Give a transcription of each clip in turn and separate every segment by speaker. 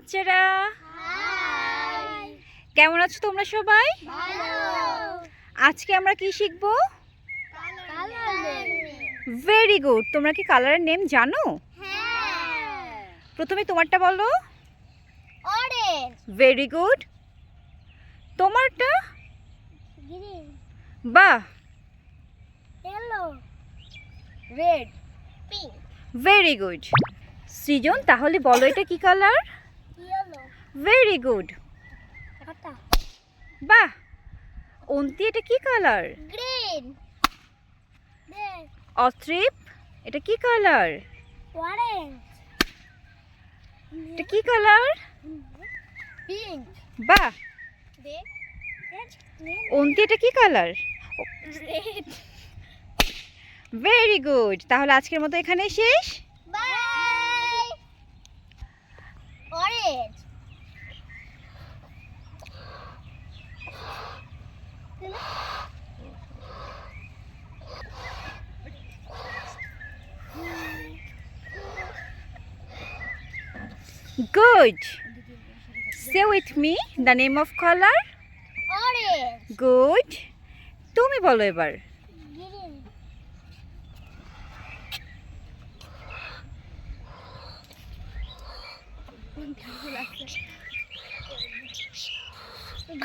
Speaker 1: বাচ্চারা, কেমন আছো তোমরা সবাই? আজকে আমরা কি শিখবো? Very good. তোমরা কি কালারের নেম জানো? প্রথমে তোমারটা বলো।
Speaker 2: Orange,
Speaker 1: very good. তোমারটা?
Speaker 2: গ্রিন,
Speaker 1: বাহ,
Speaker 2: yellow, red, pink,
Speaker 1: very good. Srijan, তাহলে বলো এটা কি কালার?
Speaker 2: Yellow,
Speaker 1: very good.
Speaker 2: কাটা,
Speaker 1: বাহ, অন্তি এটা কি কালার?
Speaker 2: গ্রিন, রেড,
Speaker 1: অথ্রিপ এটা কি কালার?
Speaker 2: অরেঞ্জ,
Speaker 1: এটা কি কালার?
Speaker 2: পিঙ্ক,
Speaker 1: বাহ,
Speaker 2: রেড,
Speaker 1: অন্তি এটা কি কালার?
Speaker 2: রেড।
Speaker 1: Very good. তাহলে আজকের মতো এখানেই শেষ।
Speaker 2: Bye. Orange,
Speaker 1: Good. Say with me the name of color.
Speaker 2: Orange,
Speaker 1: Good. তুমি বলো এবার।
Speaker 2: গ্রিন,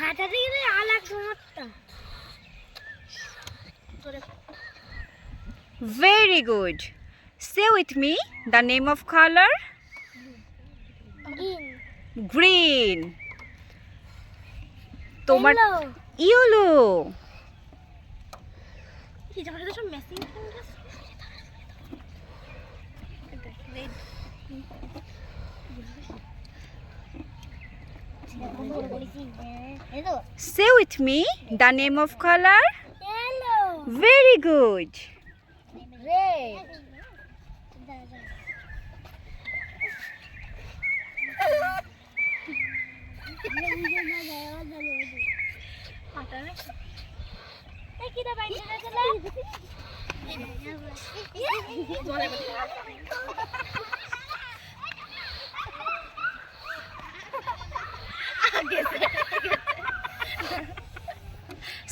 Speaker 2: ভাটা থেকে আলাদা তোমারটা।
Speaker 1: Very good. Say with me the name of color.
Speaker 2: Green,
Speaker 1: Green. তোমার
Speaker 2: ইয়েলো,
Speaker 1: yellow.
Speaker 2: এটা মানে সব ম্যাচিং করে আছে। Red,
Speaker 1: Say with me the name of color.
Speaker 2: Yellow,
Speaker 1: Very good.
Speaker 2: Red,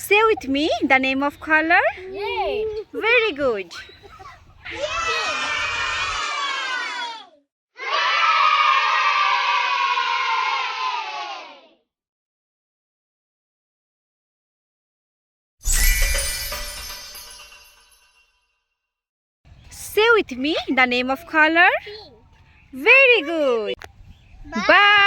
Speaker 1: Say with me the name of color. Very good. Say with me the name of color. Very good. Bye.